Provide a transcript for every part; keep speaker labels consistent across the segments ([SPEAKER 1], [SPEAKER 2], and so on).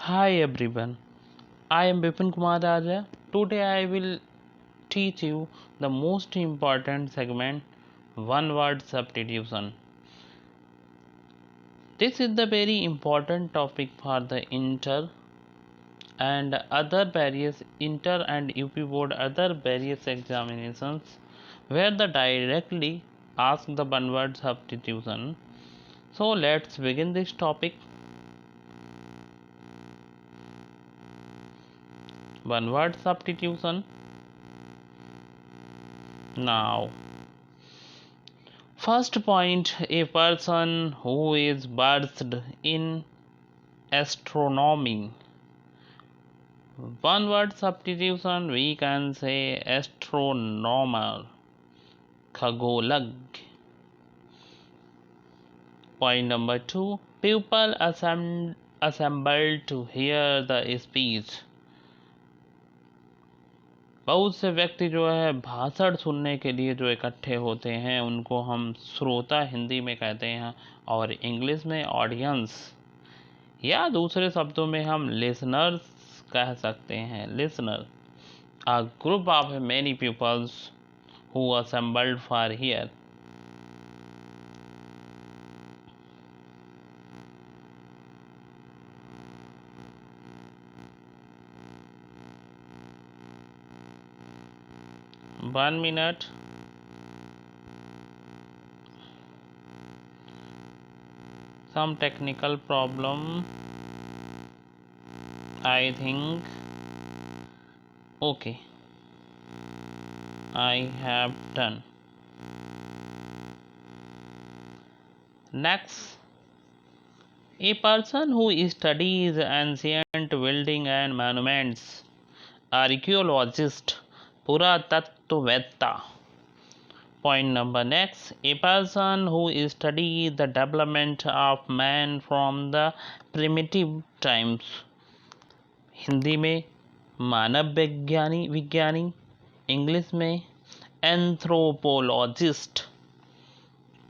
[SPEAKER 1] Hi everyone, I am Bipin Kumar Raja. Today I will teach you the most important segment, one word substitution. This is the very important topic for the and other various inter and UP board other various examinations where the directly ask the one word substitution. So let's begin this topic. One word substitution. Now, first point, a person who is versed in astronomy. One word substitution, we can say astronomer, खगोलज्ञ. Point number 2, people assembled to hear the speech. बहुत से व्यक्ति जो है भाषण सुनने के लिए जो इकट्ठे होते हैं उनको हम श्रोता हिंदी में कहते हैं और इंग्लिश में ऑडियंस या दूसरे शब्दों में हम लिसनर्स कह सकते हैं. Listener, a group of many peoples who assembled for hear. One minute. Some technical problem, I think. Okay, I have done. Next, a person who studies ancient building and monuments, archaeologist, पुरातत्ववेत्ता. Point number next, a person who studies the development of man from the primitive times. Hindi में मानव विज्ञानी, English में anthropologist.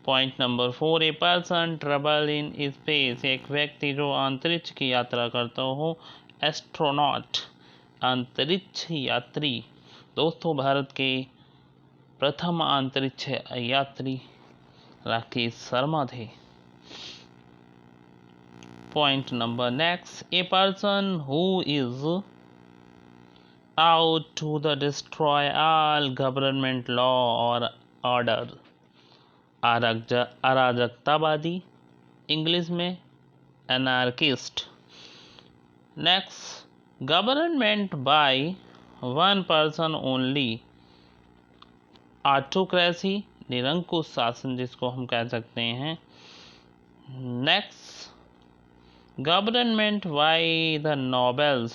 [SPEAKER 1] Point number 4, a person travel in space, एक व्यक्ति जो अंतरिक्ष की यात्रा करता हो, एस्ट्रोनॉट, अंतरिक्ष यात्री. दोस्तों, भारत के प्रथम अंतरिक्ष यात्री राकेश शर्मा थे. Point number next, a person who is out to the destroy all government law or order. अराजकतावादी, इंग्लिश में anarchist. Next, government by one person only, autocracy, निरंकुश शासन जिसको हम कह सकते हैं. Next, government by the nobles,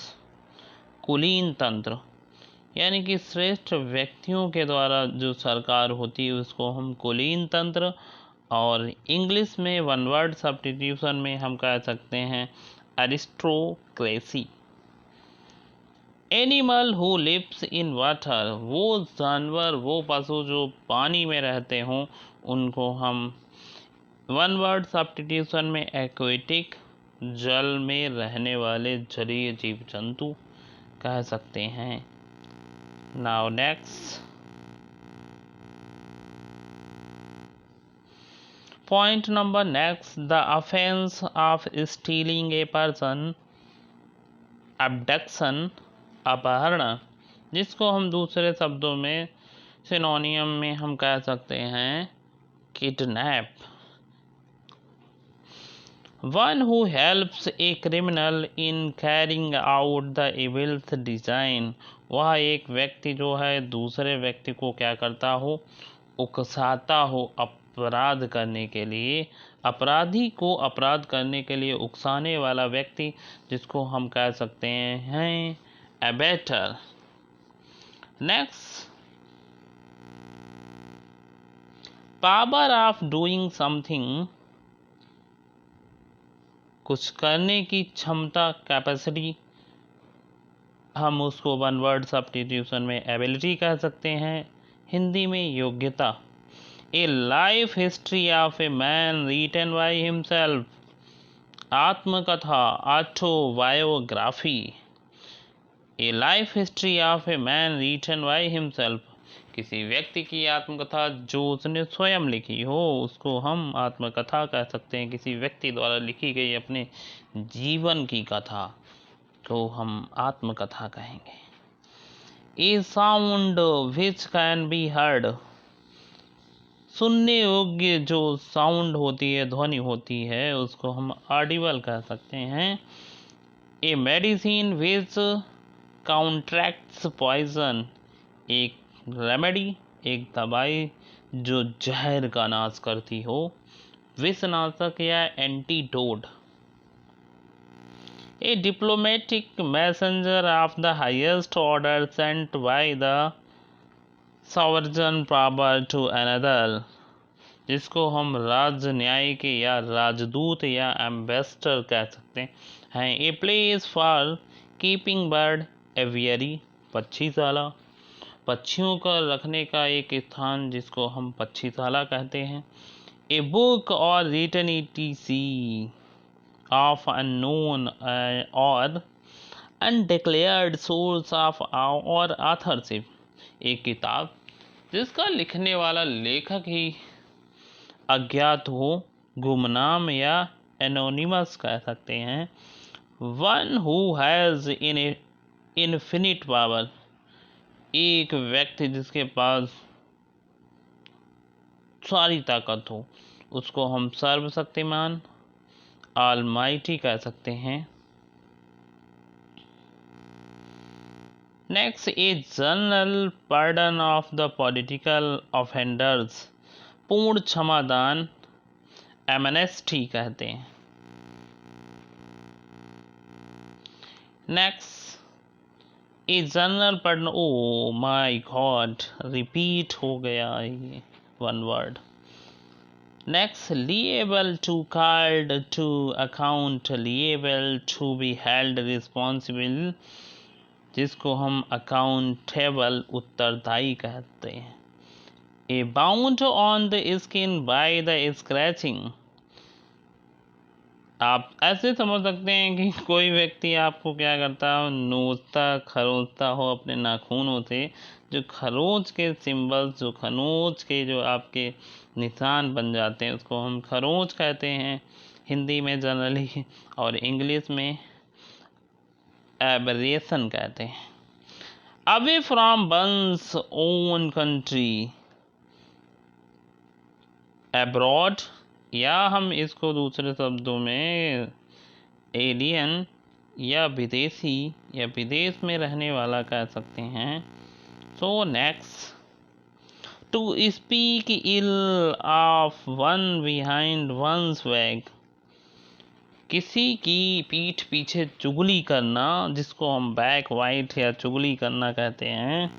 [SPEAKER 1] कुलीन तंत्र, यानी कि श्रेष्ठ व्यक्तियों के द्वारा जो सरकार होती है उसको हम कुलीन तंत्र. और इंग्लिश में वन वर्ड सब्स्टिट्यूशन में हम कह सकते हैं aristocracy. Animal who lives in water, वो जानवर, वो पशु जो पानी में रहते हों उनको हम वन वर्ड सब्स्टिट्यूशन में एक्वेटिक, जल में रहने वाले जलीय जीव जंतु कह सकते हैं. Now next, point number next, the offence of stealing a person, abduction, अपहरण, जिसको हम दूसरे शब्दों में सिनोनियम में हम कह सकते हैं kidnap. One who helps a criminal in carrying out the evils design, वह एक व्यक्ति जो है दूसरे व्यक्ति को क्या करता हो, उकसाता हो अपराध करने के लिए. अपराधी को अपराध करने के लिए उकसाने वाला व्यक्ति जिसको हम कह सकते हैं abettor. Next, power of doing something, कुछ करने की क्षमता, कैपेसिटी, हम उसको वन वर्ड सब्स्टिट्यूशन में एबिलिटी कह सकते हैं. हिंदी में योग्यता. A life history of a man written by himself, आत्मकथा, autobiography, a life history of a man written by himself. किसी व्यक्ति की आत्मकथा जो उसने स्वयं लिखी हो उसको हम आत्मकथा कह सकते हैं। किसी व्यक्ति द्वारा लिखी गई अपने जीवन की कथा को हम आत्मकथा कहेंगे। A sound which can be heard, सुनने योग्य जो साउंड होती है, ध्वनि होती है, उसको हम ऑडिबल कह सकते हैं। ए मेडिसिन विच काउंट्रैक्ट्स पॉइजन, एक रेमेडी, एक दवाई जो जहर का नाश करती हो, विषनाशक या antidote. A diplomatic messenger of the highest order sent by the sovereign power to another, जिसको हम राज न्याय के या राजदूत या एम्बेसडर कह सकते हैं। ए place for keeping bird aviary, पक्षीशाला, पक्षियों का रखने का एक स्थान जिसको हम पक्षीशाला कहते हैं। ए बुक और रिटन ETC ऑफ अननोन और अनडिक्लेयर्ड सोर्स ऑफ और ऑथरशिप, एक किताब जिसका लिखने वाला लेखक ही अज्ञात हो, गुमनाम या एनोनिमस कह सकते हैं। One who has infinite power, एक व्यक्ति जिसके पास सारी ताकत हो, उसको हम सर्वशक्तिमान, ऑलमाइटी कह सकते हैं। Next, a general pardon of the political offenders, पूर्ण क्षमादान, एमनेस्टी कहते हैं। Next, a general pardon, oh my God, repeat हो गया ये one word. Next, liable to, called to account, liable to be held responsible, जिसको हम अकाउंटेबल, उत्तरदायी कहते हैं। A bound on the skin by the scratching, आप ऐसे समझ सकते हैं कि कोई व्यक्ति आपको क्या करता हो, नोचता खरोचता हो अपने नाखूनों से, जो खरोच के सिंबल्स, जो खरोच के जो आपके निशान बन जाते हैं, उसको हम खरोच कहते हैं हिंदी में जनरली, और इंग्लिश में एबरेशन कहते हैं। Away from one's own country, abroad, या हम इसको दूसरे शब्दों में एलियन या विदेशी या विदेश में रहने वाला कह सकते हैं। So next, to speak ill of one behind one's back, किसी की पीठ पीछे चुगली करना, जिसको हम बैक वाइट या चुगली करना कहते हैं।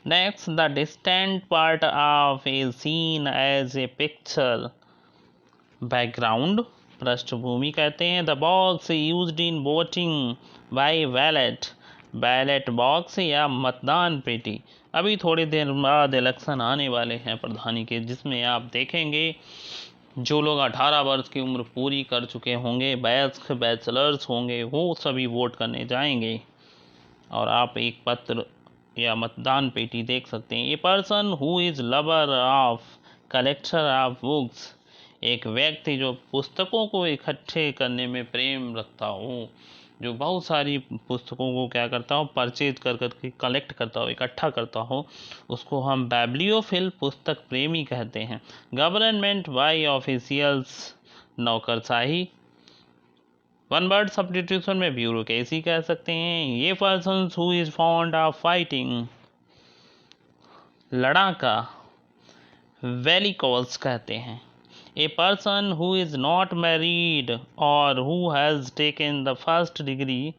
[SPEAKER 1] Next, the distant part of a scene as a picture, background, पृष्ठभूमि कहते हैं। The box used in voting by ballot, ballot box या मतदान पेटी। अभी थोड़ी देर बाद इलेक्शन आने वाले हैं प्रधानी के, जिसमें आप देखेंगे जो लोग 18 वर्ष की उम्र पूरी कर चुके होंगे, बैचलर्स होंगे, वो सभी वोट करने जाएंगे और आप एक पत्र या मतदान पेटी देख सकते हैं। A person who is lover of collector of books, एक व्यक्ति जो पुस्तकों को इकट्ठे करने में प्रेम रखता हो, जो बहुत सारी पुस्तकों को क्या करता हो, परचेज कर करके कलेक्ट करता हो, इकट्ठा करता हो, उसको हम बाइब्लियोफिल, पुस्तक प्रेमी कहते हैं। गवर्नमेंट बाय ऑफिशियल्स, नौकरशाही। वन वर्ड सब्स्टिट्यूशन में ब्यूरोक्रेसी कह सकते हैं। ये person who is fond of fighting, लड़ाका, वेलिकोस कहते हैं। A person who is not married और who has taken the first degree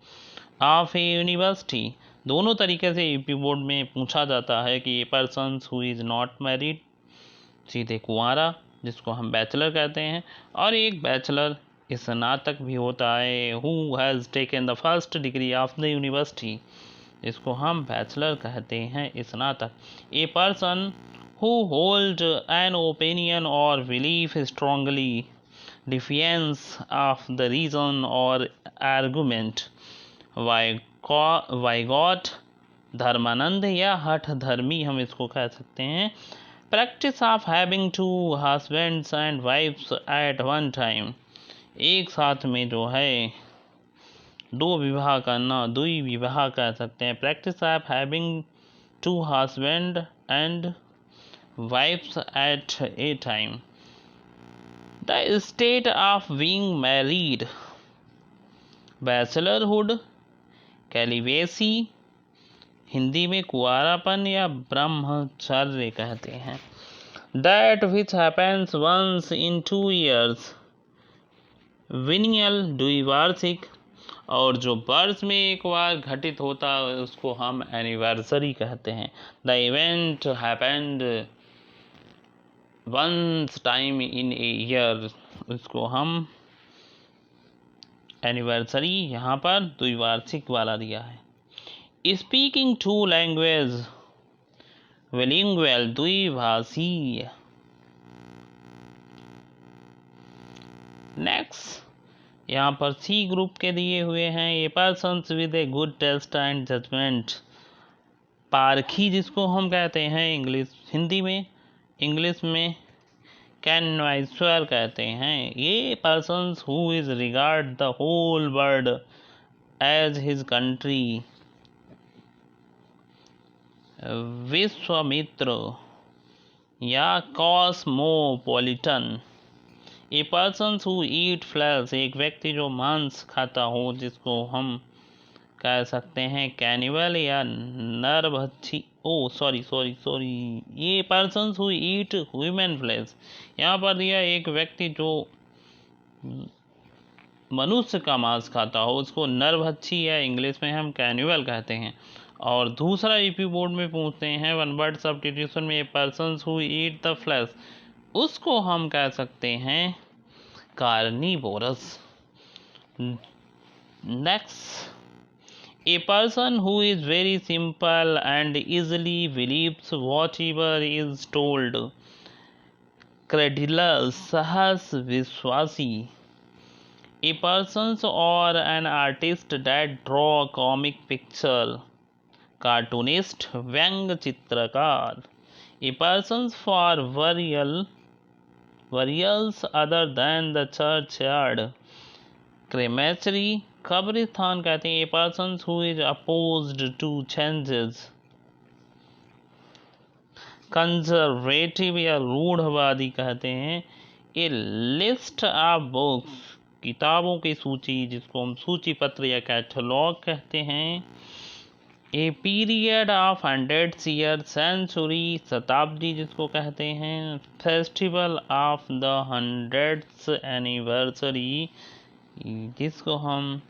[SPEAKER 1] of a university, दोनों तरीके से यूपी बोर्ड में पूछा जाता है कि ए person who is not married, सीधे कुंवारा, जिसको हम बैचलर कहते हैं, और एक बैचलर स्नातक भी होता है, who has taken the first degree of the university, इसको हम बैचलर कहते हैं, स्नातक। A person who hold an opinion और belief strongly, defiance of the reason or argument. Bigot धर्मानंद या हठ धर्मी हम इसको कह सकते हैं. Practice of having two husbands and wifes at one time. एक साथ में जो है दो विवाह करना, दुई विवाह कह सकते हैं. Practice of having two husband and wifes at a time. The state of being married. Bachelorhood, celibacy, Hindi में कुंवारापन या ब्रह्मचर्य कहते हैं. That which happens once in 2 years. Biennial, द्विवार्षिक, और जो वर्ष में एक बार घटित होता है उसको हम एनिवर्सरी कहते हैं. The event happened once time in a year, उसको हम एनिवर्सरी यहाँ पर द्विवार्षिक वाला दिया है. Speaking 2 language. बिलिंगुअल, द्विभाषीय. नेक्स्ट यहाँ पर सी ग्रुप के दिए हुए हैं. A persons with a good taste and judgement. पारखी जिसको हम कहते हैं हिंदी में, इंग्लिश में कैनवाइसर कहते हैं. ये persons who is regard the whole world as his country. विश्वामित्र या cosmopolitan. A person who eat flesh. एक व्यक्ति जो मांस खाता हो जिसको हम कह सकते हैं कैनिबल या नरभक्षी. सॉरी ये person who eat human flesh. यहाँ पर दिया एक व्यक्ति जो मनुष्य का मांस खाता हो उसको नरभक्षी या इंग्लिश में हम कैनिबल कहते हैं. और दूसरा यूपी बोर्ड में पूछते हैं वन वर्ड सब्स्टिट्यूशन में, ए person who eat the flash, उसको हम कह सकते हैं carnivorous. Next, a person who is very simple and easily believes whatever is told. Credulous, सहस विश्वासी. A person or an artist that draw comic picture. Cartoonist, व्यंग चित्रकार. A person for burials other than the churchyard. Crematory, कब्रिस्तान कहते हैं. A person who is opposed to changes. Conservative या रूढ़वादी कहते हैं. ए लिस्ट ऑफ बुक्स, किताबों की सूची जिसको हम सूची पत्र या कैटलॉग कहते हैं. A period of 100 years, century शताब्दी जिसको कहते हैं. Festival of the 100th anniversary जिसको हम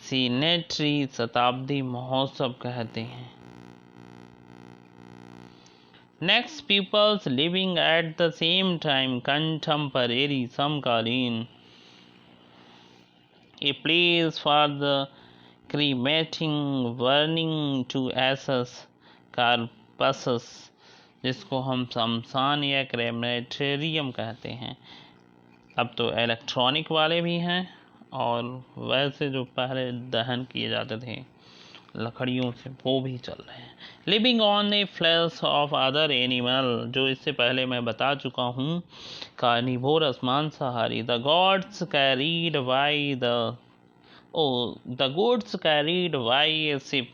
[SPEAKER 1] सीनेट्री शताब्दी महोत्सव कहते हैं. Next, peoples living at the same time, contemporary समकालीन. A place for the cremating burning to ashes, corpses जिसको हम शमशान या क्रेमेटेरियम कहते हैं. अब तो इलेक्ट्रॉनिक वाले भी हैं और वैसे जो पहले दहन किए जाते थे लकड़ियों से वो भी चल रहे हैं. Living on a flesh of other animal, जो इससे पहले मैं बता चुका हूँ, कार्निवोरस मांसाहारी. The goods carried by a ship,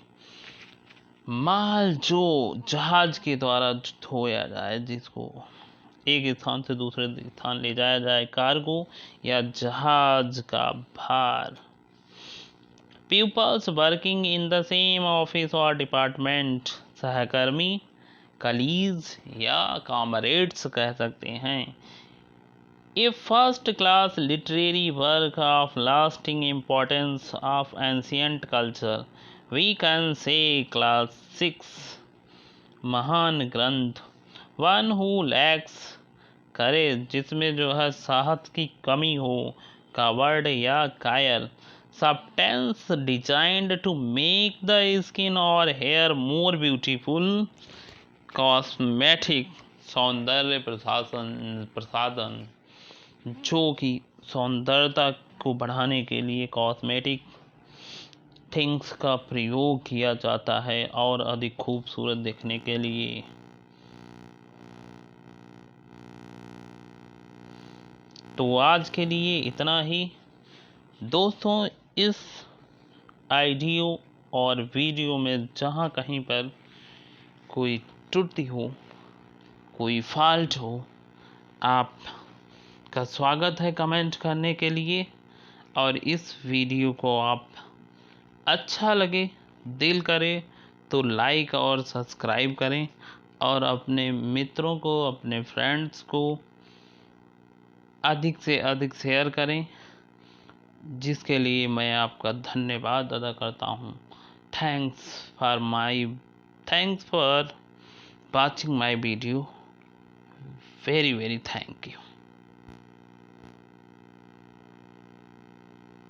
[SPEAKER 1] माल जो जहाज के द्वारा ढोया जाए, जिसको एक स्थान से दूसरे स्थान ले जाया जाए, कार्गो या जहाज का भार. Peoples working in the same office और डिपार्टमेंट, सहकर्मी, कलीज या कॉमरेड्स कह सकते हैं. A first class literary work of lasting importance of ancient culture, we can say classics, महान ग्रंथ. वन हु लैक्स करेज, जिसमें जो है साहस की कमी हो, कावर्ड या कायर. Substance designed to make the skin और हेयर मोर ब्यूटीफुल, कॉस्मेटिक, सौंदर्य प्रसाधन जो कि सौंदर्यता को बढ़ाने के लिए कॉस्मेटिक थिंग्स का प्रयोग किया जाता है और अधिक खूबसूरत दिखने के लिए। तो आज के लिए इतना ही दोस्तों। इस ऑडियो और वीडियो में जहाँ कहीं पर कोई त्रुटि हो, कोई फॉल्ट हो, आपका स्वागत है कमेंट करने के लिए। और इस वीडियो को आप अच्छा लगे, दिल करे तो लाइक और सब्सक्राइब करें और अपने मित्रों को, अपने फ्रेंड्स को अधिक से अधिक शेयर करें, जिसके लिए मैं आपका धन्यवाद अदा करता हूँ। Thanks for watching my video. Very thank you.